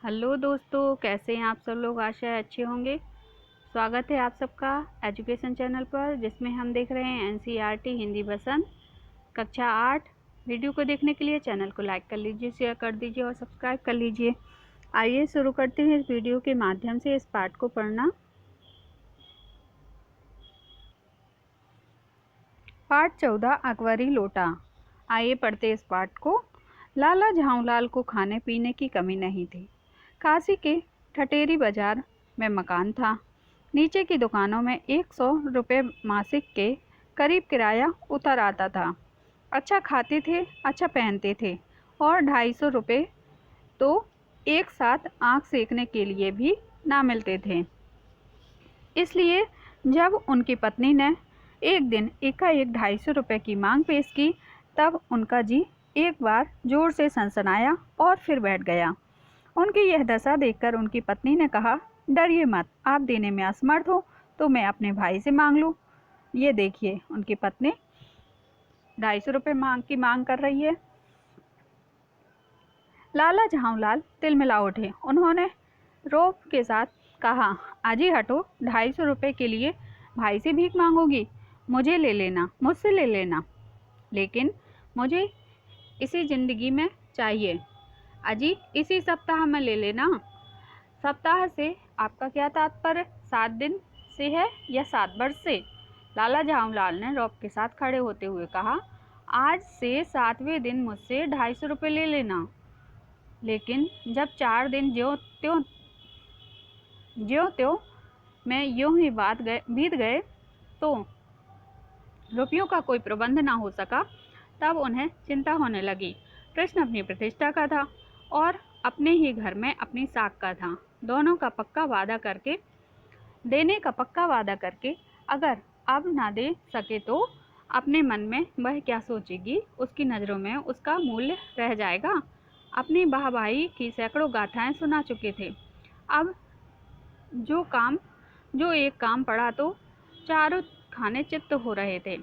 Hello दोस्तों, कैसे हैं आप सब लोग। आशा है अच्छे होंगे। स्वागत है आप सबका एजुकेशन चैनल पर, जिसमें हम देख रहे हैं एनसीईआरटी हिंदी बसंत कक्षा 8। वीडियो को देखने के लिए चैनल को लाइक कर लीजिए, शेयर कर दीजिए और सब्सक्राइब कर लीजिए। आइए शुरू करते हैं इस वीडियो के माध्यम से इस पाठ को पढ़ना। पाठ 14 अकबरी लोटा। आइए पढ़ते इस पाठ को। लाला झाऊलाल को खाने पीने की कमी नहीं थी। काशी के ठटेरी बाजार में मकान था। नीचे की दुकानों में 100 रुपये मासिक के करीब किराया उतर आता था। अच्छा खाते थे, अच्छा पहनते थे और 250 रुपये तो एक साथ आँख सेकने के लिए भी ना मिलते थे। इसलिए जब उनकी पत्नी ने एक दिन एकाएक 250 रुपये की मांग पेश की, तब उनका जी एक बार जोर से सनसनाया और फिर बैठ गया। उनकी यह दशा देखकर उनकी पत्नी ने कहा, डरिए मत, आप देने में असमर्थ हो तो मैं अपने भाई से मांग लूँ। ये देखिए, उनकी पत्नी 250 रुपये की मांग कर रही है। लाला झाऊलाल तिलमिला उठे। उन्होंने रोब के साथ कहा, आजी हटो, 250 रुपये के लिए भाई से भीख मांगोगी? मुझे ले लेना, मुझसे ले लेना, लेकिन मुझे इसी ज़िंदगी में चाहिए। अजी इसी सप्ताह में ले लेना। सप्ताह से आपका क्या तात्पर्य? 7 दिन से है या 7 वर्ष से? लाला झाऊलाल ने रौब के साथ खड़े होते हुए कहा, आज से 7वें दिन मुझसे 250 रुपये ले लेना, लेकिन जब 4 दिन ज्यों त्यों मैं यूं ही बीत गए तो रुपयों का कोई प्रबंध ना हो सका, तब उन्हें चिंता होने लगी। प्रश्न अपनी प्रतिष्ठा का था और अपने ही घर में अपनी साख का था। दोनों का पक्का वादा करके, देने का पक्का वादा करके अगर अब ना दे सके तो अपने मन में वह क्या सोचेगी, उसकी नज़रों में उसका मूल्य रह जाएगा। अपनी वाहवाही की सैकड़ों गाथाएं सुना चुके थे। अब जो एक काम पड़ा तो चारों खाने चित्त हो रहे थे।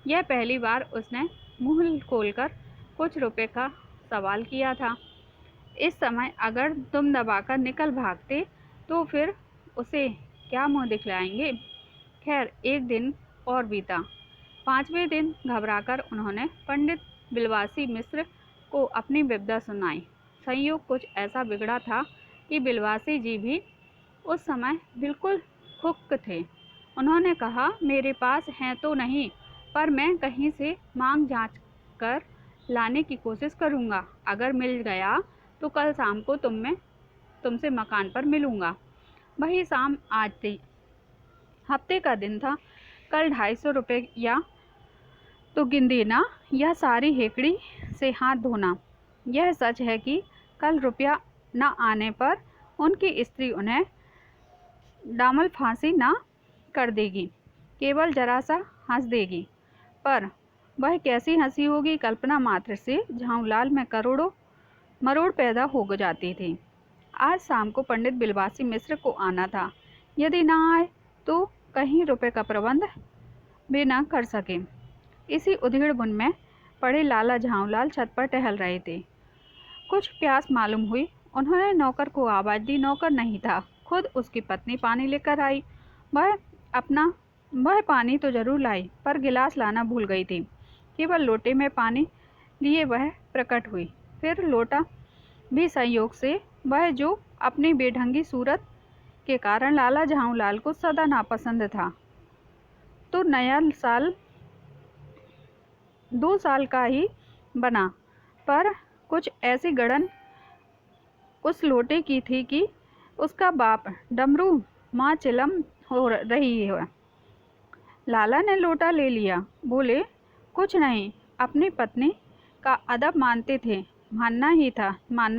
यह पहली बार उसने मुंह खोलकर कुछ रुपए का सवाल किया था। इस समय अगर तुम दबाकर निकल भागते तो फिर उसे क्या मुंह दिखलाएंगे। खैर, एक दिन और बीता। 5वें दिन घबराकर उन्होंने पंडित बिलवासी मिश्र को अपनी विपदा सुनाई। संयोग कुछ ऐसा बिगड़ा था कि बिलवासी जी भी उस समय बिल्कुल हुक्क थे। उन्होंने कहा, मेरे पास हैं तो नहीं, पर मैं कहीं से मांग जांच कर लाने की कोशिश करूंगा। अगर मिल गया तो कल शाम को तुमसे मकान पर मिलूंगा। वही शाम आज थी। हफ्ते का दिन था। कल 250 रुपये या तो गिन देना या सारी हेकड़ी से हाथ धोना। यह सच है कि कल रुपया न आने पर उनकी स्त्री उन्हें दामल फांसी ना कर देगी, केवल जरा सा हंस देगी। पर वह कैसी हंसी होगी, कल्पना मात्र से झाऊलाल में करोड़ों मरोड़ पैदा हो जाती थी। आज शाम को पंडित बिलवासी मिश्र को आना था। यदि ना आए तो कहीं रुपए का प्रबंध भी न कर सके। इसी उधेड़ बुन में पड़े लाला झाऊलाल छत पर टहल रहे थे। कुछ प्यास मालूम हुई। उन्होंने नौकर को आवाज़ दी। नौकर नहीं था, खुद उसकी पत्नी पानी लेकर आई। वह पानी तो जरूर लाई, पर गिलास लाना भूल गई थी। केवल लोटे में पानी लिए वह प्रकट हुई। फिर लोटा भी संयोग से, वह जो अपनी बेढंगी सूरत के कारण लाला झाऊलाल को सदा नापसंद था। तो नया साल 2 साल का ही बना, पर कुछ ऐसी गड़न उस लोटे की थी कि उसका बाप डमरू माँ चिलम हो रही है। लाला ने लोटा ले लिया। बोले, कुछ नहीं, अपनी पत्नी का अदब मानते थे, मानना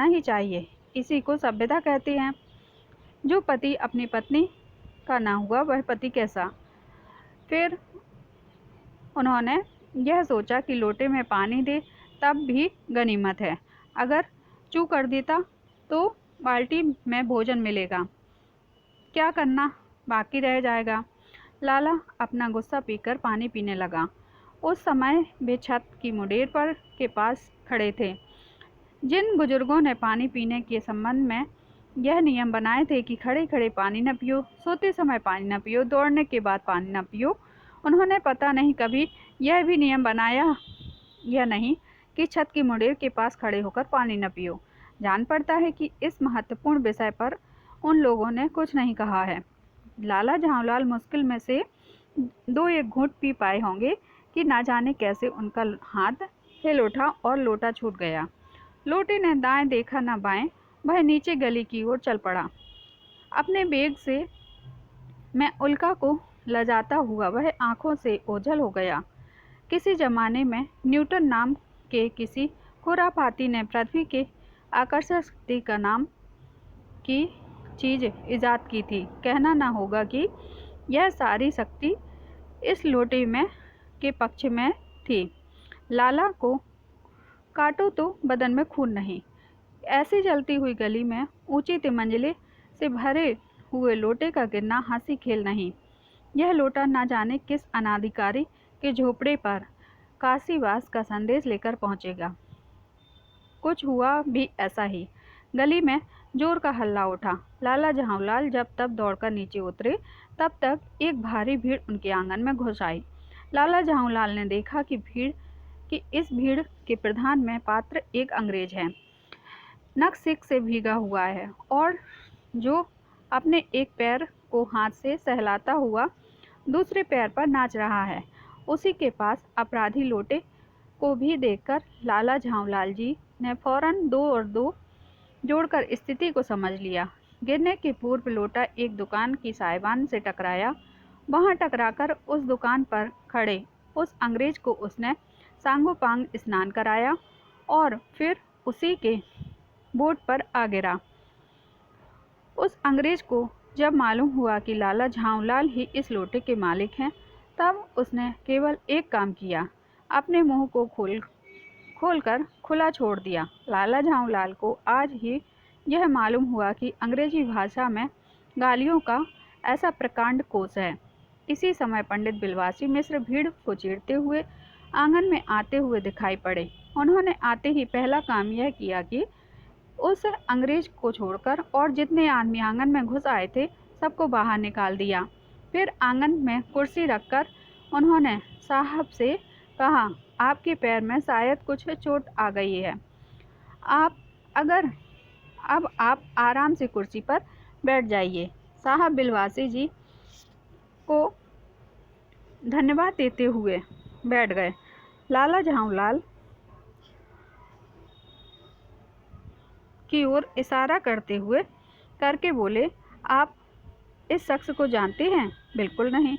ही चाहिए। इसी को सभ्यता कहते हैं। जो पति अपनी पत्नी का ना हुआ, वह पति कैसा। फिर उन्होंने यह सोचा कि लोटे में पानी दे तब भी गनीमत है, अगर चू कर देता तो बाल्टी में भोजन मिलेगा, क्या करना बाकी रह जाएगा। लाला अपना गुस्सा पीकर पानी पीने लगा। उस समय वे छत की मुंडेर पर के पास खड़े थे। जिन बुजुर्गों ने पानी पीने के संबंध में यह नियम बनाए थे कि खड़े खड़े पानी न पियो, सोते समय पानी न पियो, दौड़ने के बाद पानी न पियो, उन्होंने पता नहीं कभी यह भी नियम बनाया या नहीं कि छत की मुंडेर के पास खड़े होकर पानी न पियो। जान पड़ता है कि इस महत्वपूर्ण विषय पर उन लोगों ने कुछ नहीं कहा है। लाला झावलाल मुश्किल में से 2-1 घूंट पी पाए होंगे कि ना जाने कैसे उनका हाथ हिल उठा और लोटा छूट गया। लोटे ने दाएं देखा न बाएं, वह नीचे गली की ओर चल पड़ा। अपने बेग से मैं उल्का को लजाता हुआ वह आंखों से ओझल हो गया। किसी जमाने में न्यूटन नाम के किसी खुरापाती ने पृथ्वी के आकर्षण शक्ति का नाम की चीज इजाद की थी। कहना ना होगा कि यह सारी शक्ति इस लोटे में के पक्ष में थी। लाला को काटो तो बदन में खून नहीं। ऐसी जलती हुई गली में ऊंची तिमंजिले से भरे हुए लोटे का गिरना हंसी खेल नहीं। यह लोटा ना जाने किस अनाधिकारी के झोपड़े पर काशीवास का संदेश लेकर पहुंचेगा। कुछ हुआ भी ऐसा ही। गली में जोर का हल्ला उठा। लाला झावलाल जब तब दौड़कर नीचे उतरे, तब तक एक भारी भीड़ उनके आंगन में घुस आई। लाला झावलाल ने देखा कि इस भीड़ के प्रधान में पात्र एक अंग्रेज है। नक सिक से भीगा हुआ है और जो अपने एक पैर को हाथ से सहलाता हुआ दूसरे पैर पर नाच रहा है। उसी के पास अपराधी लोटे को भी देखकर लाला झावलाल जी ने फौरन 2 और 2 जोड़कर स्थिति को समझ लिया। गिरने के पूर्व लोटा एक दुकान की साइबान से टकराया। वहां टकराकर उस दुकान पर खड़े उस अंग्रेज को उसने सांगोपांग स्नान कराया और फिर उसी के बोट पर आ गिरा। उस अंग्रेज को जब मालूम हुआ कि लाला झावलाल ही इस लोटे के मालिक हैं, तब उसने केवल एक काम किया, अपने मुंह को खोलकर खुला छोड़ दिया। लाला झावलाल को आज ही यह मालूम हुआ कि अंग्रेजी भाषा में गालियों का ऐसा प्रकांड कोश है। इसी समय पंडित बिलवासी मिश्र भीड़ को चीरते हुए आंगन में आते हुए दिखाई पड़े। उन्होंने आते ही पहला काम यह किया कि उस अंग्रेज को छोड़कर और जितने आदमी आंगन में घुस आए थे सबको बाहर निकाल दिया। फिर आंगन में कुर्सी रखकर उन्होंने साहब से कहा, आपके पैर में शायद कुछ चोट आ गई है। अब आप आराम से कुर्सी पर बैठ जाइए। साहब बिलवासी जी को धन्यवाद देते हुए बैठ गए। लाला झावलाल की ओर इशारा करके बोले, आप इस शख्स को जानते हैं? बिल्कुल नहीं,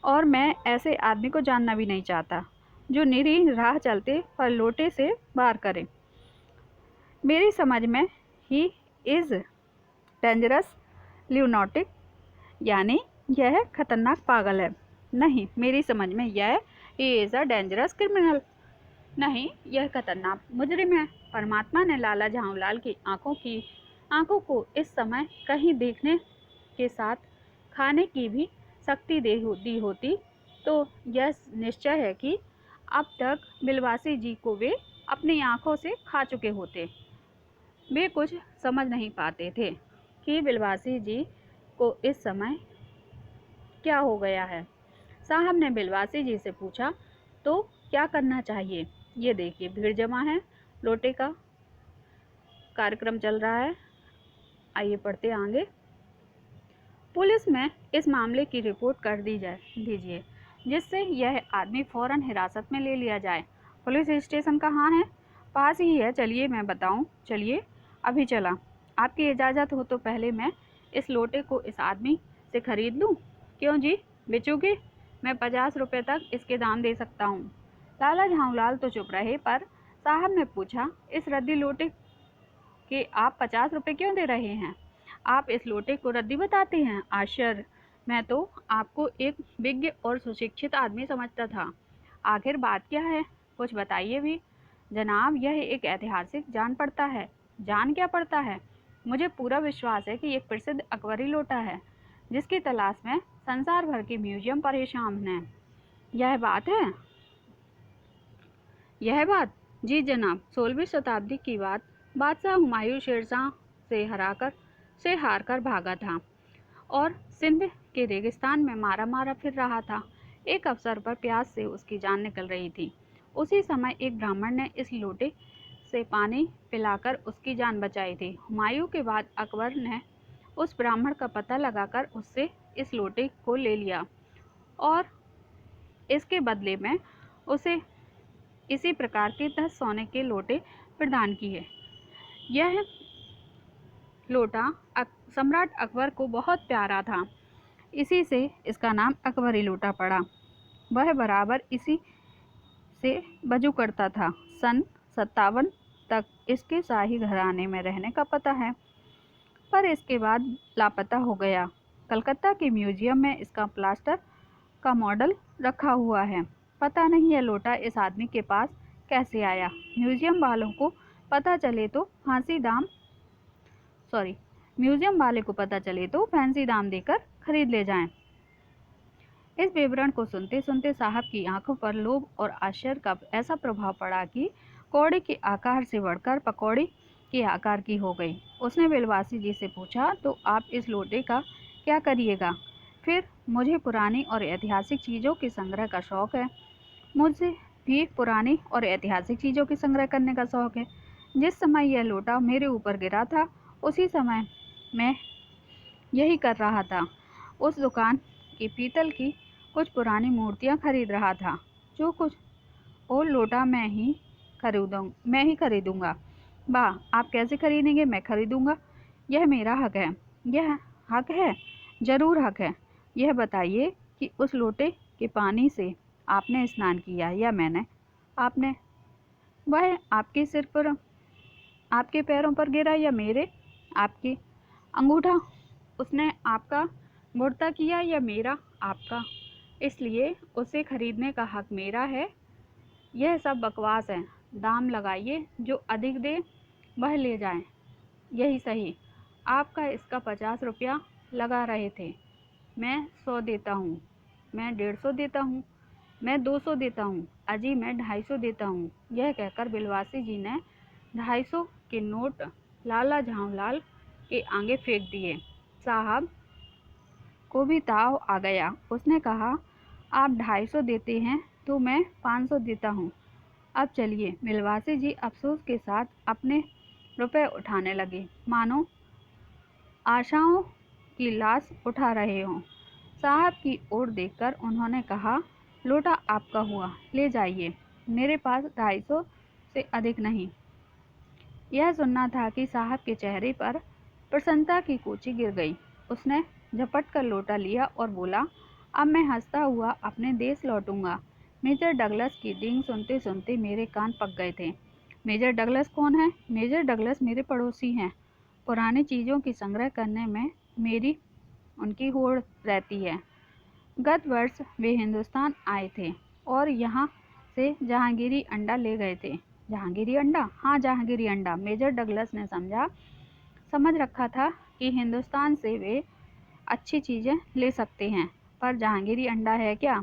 और मैं ऐसे आदमी को जानना भी नहीं चाहता जो निरीह राह चलते पर लोटे से वार करे। मेरी समझ में ही इज डेंजरस ल्यूनाटिक, यानी यह खतरनाक पागल है। नहीं, मेरी समझ में यह इज अ डेंजरस क्रिमिनल। नहीं, यह खतरनाक मुजरिम है। परमात्मा ने लाला झावलाल की आंखों को इस समय कहीं देखने के साथ खाने की भी शक्ति दी होती तो यह निश्चय है कि अब तक बिलवासी जी को वे अपनी आंखों से खा चुके होते। वे कुछ समझ नहीं पाते थे कि बिलवासी जी को इस समय क्या हो गया है। साहब ने बिलवासी जी से पूछा, तो क्या करना चाहिए? ये देखिए, भीड़ जमा है, लोटे का कार्यक्रम चल रहा है, आइए पढ़ते आगे। पुलिस में इस मामले की रिपोर्ट कर दीजिए, जिससे यह आदमी फौरन हिरासत में ले लिया जाए। पुलिस स्टेशन कहाँ है? पास ही है, चलिए मैं बताऊं। चलिए, अभी चला। आपकी इजाज़त हो तो पहले मैं इस लोटे को इस आदमी से खरीद लूं। क्यों जी, बेचोगे? मैं 50 रुपये तक इसके दाम दे सकता हूँ। लाला झावलाल तो चुप रहे, पर साहब ने पूछा, इस रद्दी लोटे के आप 50 रुपये क्यों दे रहे हैं? आप इस लोटे को रद्दी बताते हैं? आश्चर्य, मैं तो आपको एक विज्ञ और सुशिक्षित आदमी समझता था। आखिर बात क्या है, कुछ बताइए भी। जनाब, यह एक ऐतिहासिक जान क्या पड़ता है? मुझे पूरा विश्वास है कि एक प्रसिद्ध अकबरी लोटा है, जिसकी तलाश में संसार भर के म्यूजियम परेशान हैं। यह बात जी जनाब, 16वीं शताब्दी की बात। बादशाह हुमायूं शेरशाह से हारकर भागा था और सिंध के रेगिस्तान में मारा मारा फिर रहा था। एक अवसर पर प्यास से उसकी जान निकल रही थी। उसी समय एक ब्राह्मण ने इस लोटे से पानी पिलाकर उसकी जान बचाई थी। हुमायूं के बाद अकबर ने उस ब्राह्मण का पता लगाकर उससे इस लोटे को ले लिया और इसके बदले में उसे इसी प्रकार के 10 सोने के लोटे प्रदान किए। यह लोटा सम्राट अकबर को बहुत प्यारा था, इसी से इसका नाम अकबरी लोटा पड़ा। वह बराबर इसी से वजू करता था। सन 57 तक इसके शाही घराने में रहने का पता है, पर इसके बाद लापता हो गया। कलकत्ता के म्यूजियम में इसका प्लास्टर का मॉडल रखा हुआ है। पता नहीं यह लोटा इस आदमी के पास कैसे आया। म्यूजियम वालों को पता चले तो म्यूजियम वाले को पता चले तो फैंसी दाम देकर खरीद ले जाएं। इस विवरण को सुनते सुनते साहब की आंखों पर लोभ और आश्चर्य का ऐसा प्रभाव पड़ा कि कौड़ी के आकार से बढ़कर पकौड़ी के आकार की हो गई। उसने बिलवासी जी से पूछा, तो आप इस लोटे का क्या करिएगा? फिर मुझे पुरानी और ऐतिहासिक चीज़ों के संग्रह का शौक है। मुझे भी पुरानी और ऐतिहासिक चीज़ों की संग्रह करने का शौक है। जिस समय यह लोटा मेरे ऊपर गिरा था, उसी समय मैं यही कर रहा था। उस दुकान की पीतल की कुछ पुरानी मूर्तियां खरीद रहा था। जो कुछ और लोटा मैं ही खरीदूंगा। वाह, आप कैसे खरीदेंगे? मैं खरीदूंगा, यह मेरा हक है। यह हक है? जरूर हक है। यह बताइए कि उस लोटे के पानी से आपने स्नान किया या मैंने? आपने। वह आपके सिर पर, आपके पैरों पर गिरा या मेरे? आपके। अंगूठा उसने आपका मुड़ता किया या मेरा आपका? इसलिए उसे खरीदने का हक मेरा है। यह सब बकवास है। दाम लगाइए, जो अधिक दे वह ले जाए। यही सही। आपका इसका 50 रुपया लगा रहे थे। मैं 100 देता हूँ, मैं 150 देता हूँ, मैं 200 देता हूँ, अजी मैं 250 देता हूँ। यह कहकर बिलवासी जी ने 250 के नोट लाला झांवलाल के आगे फेंक दिए। साहब को भी ताव आ गया। उसने कहा, आप 250 देते हैं तो मैं 500 देता हूँ। अब चलिए। बिलवासी जी अफसोस के साथ अपने रुपए उठाने लगे, मानो आशाओं की लाश उठा रहे हों। साहब की ओर देखकर उन्होंने कहा, लोटा आपका हुआ, ले जाइए। मेरे पास 250 से अधिक नहीं। यह सुनना था कि साहब के चेहरे पर प्रसन्नता की कोची गिर गई। उसने झपट कर लोटा लिया और बोला, अब मैं हंसता हुआ अपने देश लौटूंगा। मेजर डगलस की डींग सुनते सुनते मेरे कान पक गए थे। मेजर डगलस कौन है? मेजर डगलस मेरे पड़ोसी हैं। पुरानी चीज़ों की संग्रह करने में मेरी उनकी होड़ रहती है। गत वर्ष वे हिंदुस्तान आए थे और यहाँ से जहांगीरी अंडा ले गए थे। जहांगीरी अंडा? हाँ, जहांगीरी अंडा। मेजर डगलस ने समझ रखा था कि हिंदुस्तान से वे अच्छी चीज़ें ले सकते हैं, पर जहांगीरी अंडा है क्या?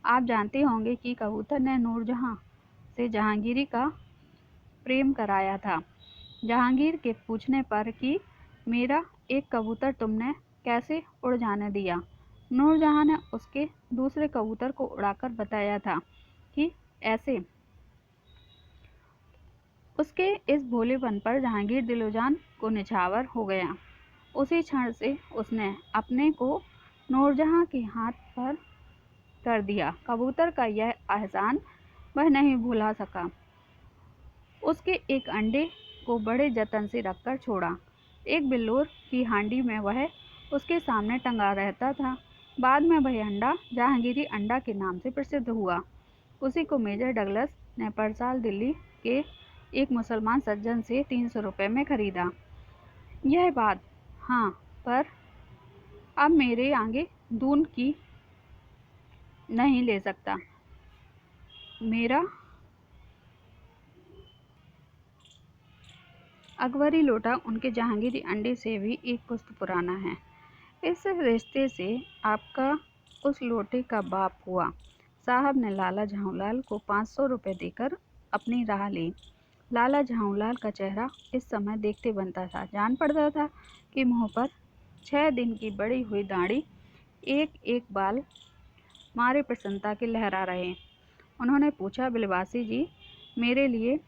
आप जानते होंगे कि कबूतर ने नूरजहां से जहांगीरी का प्रेम कराया था। जहांगीर के पूछने पर कि मेरा एक कबूतर तुमने कैसे उड़ जाने दिया, नूरजहां ने उसके दूसरे कबूतर को उड़ाकर बताया था कि ऐसे। उसके इस भोलेपन पर जहांगीर दिलोजान को निछावर हो गया। उसी क्षण से उसने अपने को नूरजहां के हाथ पर कर दिया। कबूतर का यह एहसान वह नहीं भुला सका। उसके एक अंडे को बड़े जतन से रखकर छोड़ा। एक बिल्लोर की हांडी में वह उसके सामने टंगा रहता था। बाद में वह अंडा जहांगीरी अंडा के नाम से प्रसिद्ध हुआ। उसी को मेजर डगलस ने परसाल दिल्ली के एक मुसलमान सज्जन से 300 रुपये में खरीदा। यह बात। हाँ, पर अब मेरे आगे दून की नहीं ले सकता। मेरा अकबरी लोटा उनके जहांगीरी अंडे से भी एक पुश्त पुराना है। इस रिश्ते से आपका उस लोटे का बाप हुआ। साहब ने लाला झांवलाल को 500 रुपये देकर अपनी राह ली। लाला झाऊलाल का चेहरा इस समय देखते बनता था। जान पड़ता था कि मुंह पर 6 दिन की बड़ी हुई दाढ़ी, एक एक बाल मारे प्रसन्नता के लहरा रहे। उन्होंने पूछा, बिलवासी जी, मेरे लिए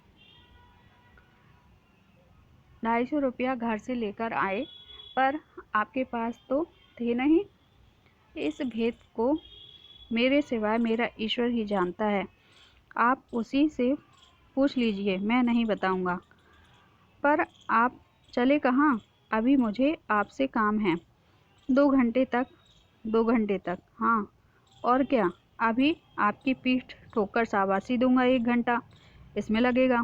250 रुपया घर से लेकर आए, पर आपके पास तो थे नहीं। इस भेद को मेरे सिवाय मेरा ईश्वर ही जानता है। आप उसी से पूछ लीजिए, मैं नहीं बताऊंगा। पर आप चले कहाँ? अभी मुझे आपसे काम है। 2 घंटे तक? 2 घंटे तक, हाँ। और क्या? अभी आपकी पीठ ठोकर शाबाशी दूंगा 1 घंटा इसमें लगेगा।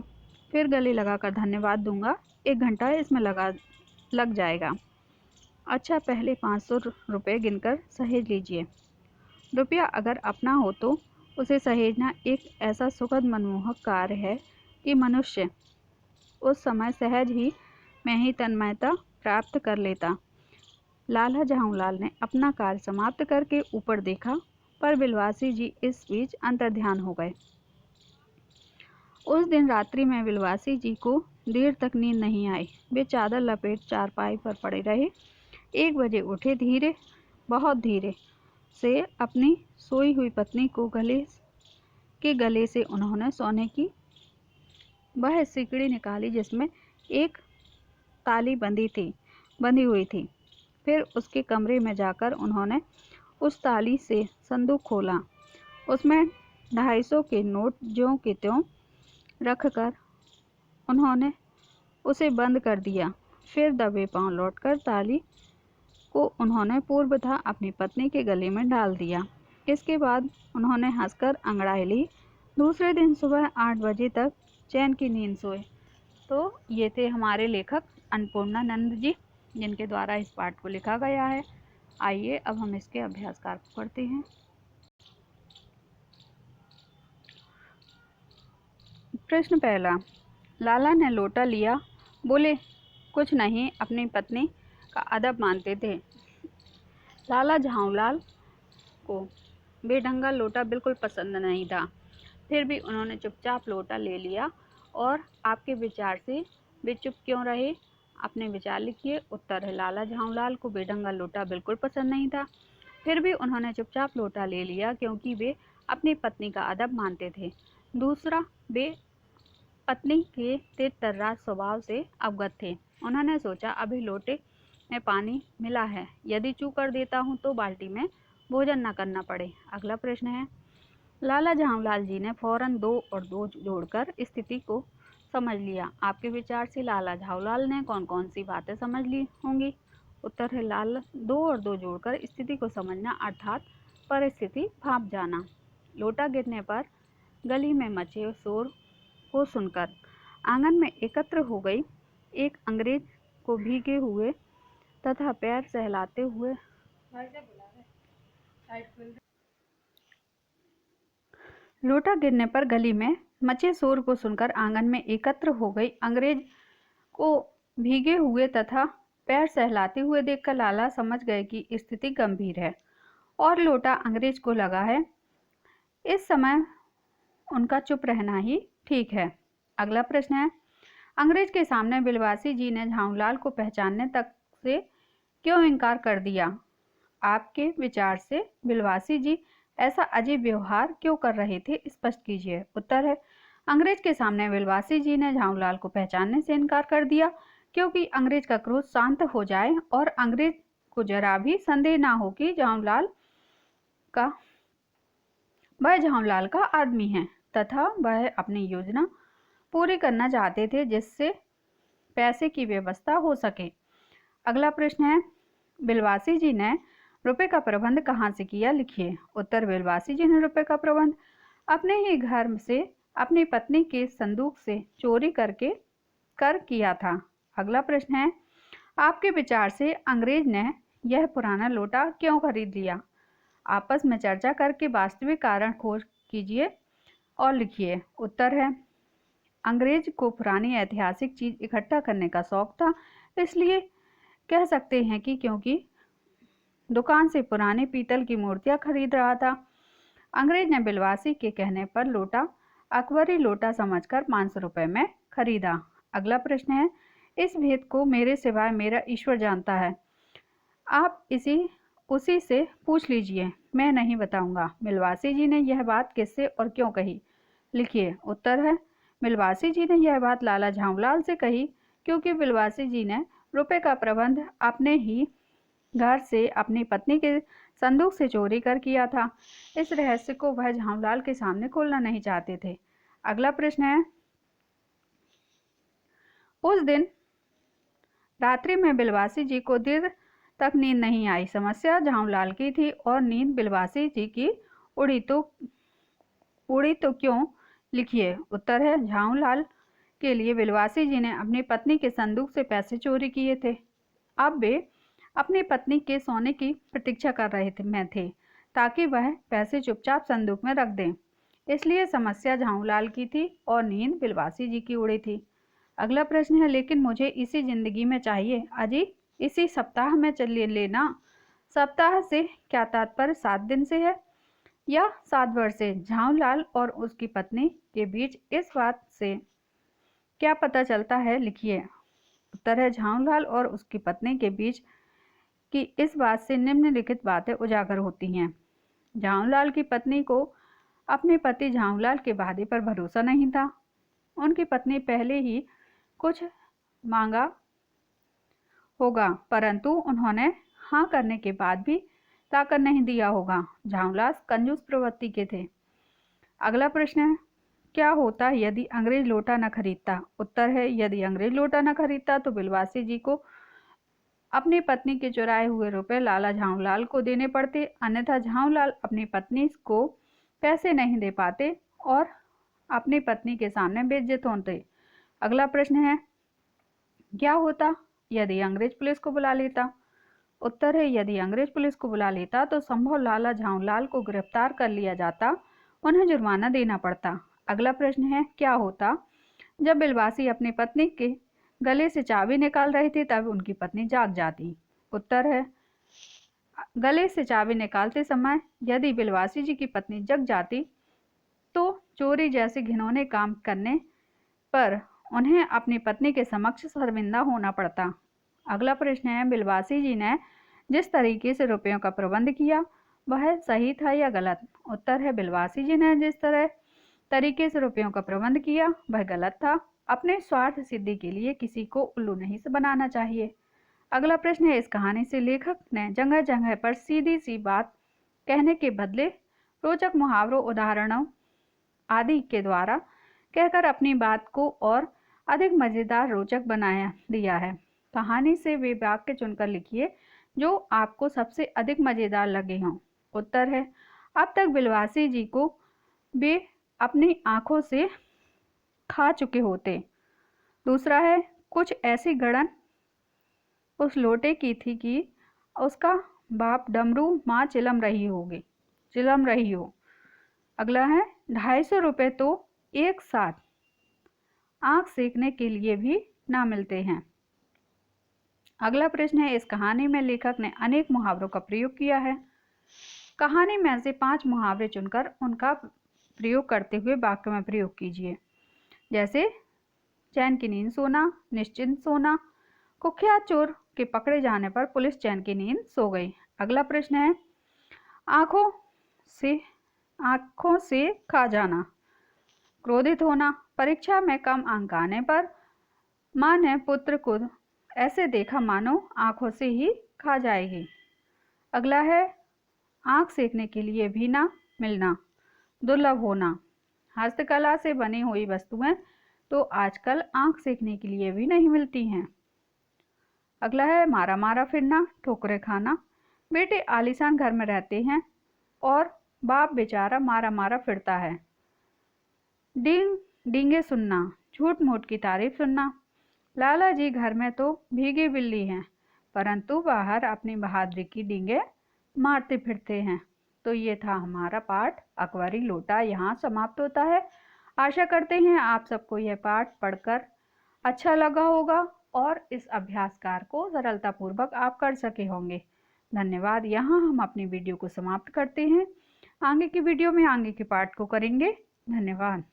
फिर गले लगाकर धन्यवाद दूंगा, 1 घंटा इसमें लग जाएगा। अच्छा, पहले 500 रुपये गिनकर सहेज लीजिए। रुपया अगर अपना हो तो उसे सहेजना एक ऐसा सुखद मनमोहक कार्य है कि मनुष्य उस समय सहज ही में ही तन्मयता प्राप्त कर लेता। लाला झाऊलाल ने अपना कार्य समाप्त करके ऊपर देखा, पर बिलवासी जी इस बीच अंतर्ध्यान हो गए। उस दिन रात्रि में बिलवासी जी को देर तक नींद नहीं आई। वे चादर लपेट चारपाई पर पड़े रहे। 1 बजे उठे। धीरे, बहुत धीरे से अपनी सोई हुई पत्नी को गले से उन्होंने सोने की वह सिकड़ी निकाली जिसमें एक ताली बंधी हुई थी। फिर उसके कमरे में जाकर उन्होंने उस ताली से संदूक खोला। उसमें 250 के नोट ज्यों के त्यों रखकर उन्होंने उसे बंद कर दिया। फिर दबे पांव लौटकर ताली को उन्होंने पूर्वतः अपनी पत्नी के गले में डाल दिया। इसके बाद उन्होंने हंसकर अंगड़ाई ली। दूसरे दिन सुबह 8 बजे तक चैन की नींद सोए। तो ये थे हमारे लेखक अन्नपूर्णानंद जी, जिनके द्वारा इस पाठ को लिखा गया है। आइए अब हम इसके अभ्यास कार्य को करते हैं। प्रश्न पहला, लाला ने लोटा लिया, बोले, कुछ नहीं, अपनी पत्नी का अदब मानते थे। लाला झाऊलाल को बेढंगा लोटा बिल्कुल पसंद नहीं था, फिर भी उन्होंने चुपचाप लोटा ले लिया। और आपके विचार से वे चुप क्यों रहे? अपने विचार लिखिए। उत्तर है, लाला झाऊलाल को बेढंगा लोटा बिल्कुल पसंद नहीं था, फिर भी उन्होंने चुपचाप लोटा ले लिया क्योंकि वे अपनी पत्नी का अदब मानते थे। दूसरा, वे पत्नी के तेज तर्रार स्वभाव से अवगत थे। उन्होंने सोचा, अभी लोटे में पानी मिला है, यदि चू कर देता हूँ तो बाल्टी में भोजन न करना पड़े। अगला प्रश्न है, लाला झाऊलाल जी ने फौरन 2 और 2 जोड़कर स्थिति को समझ लिया। आपके विचार से लाला झाऊलाल ने कौन कौन सी बातें समझ ली होंगी? उत्तर है, लाल 2 और 2 जोड़कर स्थिति को समझना अर्थात परिस्थिति भाप जाना। लोटा गिरने पर गली में मचे शोर को सुनकर आंगन में एकत्र हो गई एक अंग्रेज को भीगे हुए तथा पैर सहलाते हुए लोटा गिरने पर गली में मचे शोर को सुनकर आंगन में एकत्र हो गई अंग्रेज को भीगे हुए तथा पैर सहलाते हुए देखकर लाला समझ गए कि स्थिति गंभीर है और लोटा अंग्रेज को लगा है। इस समय उनका चुप रहना ही ठीक है। अगला प्रश्न है, अंग्रेज के सामने बिलवासी जी ने झाऊलाल को पहचानने तक से क्यों इनकार कर दिया? आपके विचार से बिलवासी जी ऐसा अजीब व्यवहार क्यों कर रहे थे, स्पष्ट कीजिए। उत्तर है, अंग्रेज के सामने बिलवासी जी ने झाऊलाल को पहचानने से इनकार कर दिया क्योंकि अंग्रेज का क्रोध शांत हो जाए और अंग्रेज को जरा भी संदेह ना हो कि वह झाऊलाल का आदमी है तथा वह अपनी योजना पूरी करना चाहते थे जिससे पैसे की व्यवस्था हो सके। अगला प्रश्न है, बिलवासी जी ने रुपए का प्रबंध कहाँ से किया, लिखिए। उत्तर, बिलवासी जी ने रुपए का प्रबंध अपने ही घर से अपनी पत्नी के संदूक से चोरी कर किया था। अगला प्रश्न है, आपके विचार से अंग्रेज ने यह पुराना लोटा क्यों खरीद लिया? आपस में चर्चा करके वास्तविक कारण खोज कीजिए और लिखिए। उत्तर है, अंग्रेज को पुरानी ऐतिहासिक चीज इकट्ठा करने का शौक था, इसलिए कह सकते हैं कि क्योंकि दुकान से पुराने पीतल की मूर्तियां खरीद रहा था। अंग्रेज ने बिलवासी के कहने पर लोटा अकबरी लोटा समझकर 500 रुपये में खरीदा। अगला प्रश्न है, इस भेद को मेरे सिवाय मेरा ईश्वर जानता है, आप उसी से पूछ लीजिए, मैं नहीं बताऊंगा। मिलवासी जी ने यह बात किससे और क्यों कही? लिखिए। उत्तर है, मिलवासी जी ने यह बात लाला झाऊलाल से कही क्योंकि मिलवासी जी ने रुपए का प्रबंध अपने ही घर से अपनी पत्नी के संदूक से चोरी कर किया था। इस रहस्य को वह झाऊलाल के सामने खोलना नहीं चाहते थे। अगला प्रश्न है, उस दिन रात्रि में बिलवासी जी को देर तक नींद नहीं आई। समस्या झाऊलाल की थी और नींद बिलवासी जी की उड़ी तो क्यों? लिखिए। उत्तर है, झाऊलाल के लिए बिलवासी जी ने अपनी पत्नी के संदूक से पैसे चोरी किए थे। अब वे अपनी पत्नी के सोने की प्रतीक्षा कर रहे थे ताकि वह पैसे चुपचाप संदूक में रख दें। इसलिए समस्या झाऊलाल की थी और नींद बिलवासी जी की उड़ी थी। अगला प्रश्न है, लेकिन मुझे इसी जिंदगी में चाहिए। अजी, इसी सप्ताह में चलिए लेना। सप्ताह से क्या तात्पर्य 7 दिन से है या 7 वर्ष से? झाऊलाल और उसकी पत्नी के बीच इस बात से क्या पता चलता है? लिखिए। उत्तर है, झाऊलाल और उसकी पत्नी के बीच की इस बात से निम्नलिखित बातें उजागर होती हैं। झाऊलाल की पत्नी को अपने पति झाऊलाल के वादे पर भरोसा नहीं था। उनकी पत्नी पहले ही कुछ मांगा होगा, परंतु उन्होंने हाँ करने के बाद भी ताकत नहीं दिया होगा। झाऊलाल कंजूस प्रवृत्ति के थे। अगला प्रश्न है, क्या होता यदि अंग्रेज लोटा न खरीदता? उत्तर है, यदि अंग्रेज लोटा न खरीदता तो बिलवासी जी को अपनी पत्नी के चुराए हुए रुपए लाला झाऊलाल को देने पड़ते, अन्यथा झाऊलाल अपनी पत्नी को पैसे नहीं दे पाते और अपनी पत्नी के सामने बेइज्जत होते। अगला प्रश्न है, क्या होता यदि अंग्रेज पुलिस को बुला लेता? उत्तर है, यदि अंग्रेज पुलिस को बुला लेता तो संभव लाला झाऊलाल को गिरफ्तार कर लिया जाता, उन्हें जुर्माना देना पड़ता। अगला प्रश्न है, क्या होता जब बिलवासी अपनी पत्नी के गले से चाबी निकाल रहे थे तब उनकी पत्नी जाग जाती? उत्तर है, गले से चाबी निकालते समय यदि बिलवासी जी की पत्नी जग जाती तो चोरी जैसे घिनौने काम करने पर उन्हें अपनी पत्नी के समक्ष शर्मिंदा होना पड़ता। अगला प्रश्न है, बिलवासी जी ने जिस तरीके से रुपयों का प्रबंध किया वह सही था या गलत? उत्तर है, बिलवासी जी ने जिस तरीके से रुपयों का प्रबंध किया वह गलत था। अपने स्वार्थ सिद्धि के लिए किसी को उल्लू नहीं से बनाना चाहिए। अगला प्रश्न है, इस कहानी से लेखक ने जगह जगह पर सीधी सी बात कहने के बदले रोचक मुहावरों, उदाहरणों आदि के द्वारा कहकर अपनी बात को और अधिक मजेदार, रोचक बनाया दिया है। कहानी से वे वाक्य चुनकर लिखिए जो आपको सबसे अधिक मजेदार लगे हों। उत्तर है, अब तक बिलवासी जी को वे अपनी आंखों से खा चुके होते। दूसरा है, कुछ ऐसी गड़न उस लोटे की थी कि उसका बाप डमरू माँ चिलम रही हो। अगला है, 250 रुपये तो एक साथ आंख सेकने के लिए भी ना मिलते हैं। अगला प्रश्न है, इस कहानी में लेखक ने अनेक मुहावरों का प्रयोग किया है। कहानी में से 5 मुहावरे चुनकर उनका प्रयोग करते हुए वाक्य में प्रयोग कीजिए। जैसे चैन की नींद सोना, निश्चिंत सोना, कुख्यात चोर के पकड़े जाने पर पुलिस चैन की नींद सो गई। अगला प्रश्न है, आंखों से खा जाना, क्रोधित होना, परीक्षा में कम अंक आने पर माँ ने पुत्र को ऐसे देखा मानो आंखों से ही खा जाएगी। अगला है, आंख सेकने के लिए भी ना मिलना, दुर्लभ होना, हस्तकला से बनी हुई वस्तुएं तो आजकल आंख सेकने के लिए भी नहीं मिलती हैं। अगला है, मारा मारा फिरना, ठोकरें खाना, बेटे आलीशान घर में रहते हैं और बाप बेचारा मारा मारा फिरता है। डींगे सुनना, झूठ मूठ की तारीफ सुनना, लाला जी घर में तो भीगी बिल्ली हैं परंतु बाहर अपनी बहादुरी की डींगे मारते फिरते हैं। तो ये था हमारा पाठ अकबरी लोटा, यहाँ समाप्त होता है। आशा करते हैं आप सबको यह पाठ पढ़कर अच्छा लगा होगा और इस अभ्यासकार को सरलतापूर्वक आप कर सके होंगे। धन्यवाद। यहाँ हम अपनी वीडियो को समाप्त करते हैं। आगे की वीडियो में आगे के पाठ को करेंगे। धन्यवाद।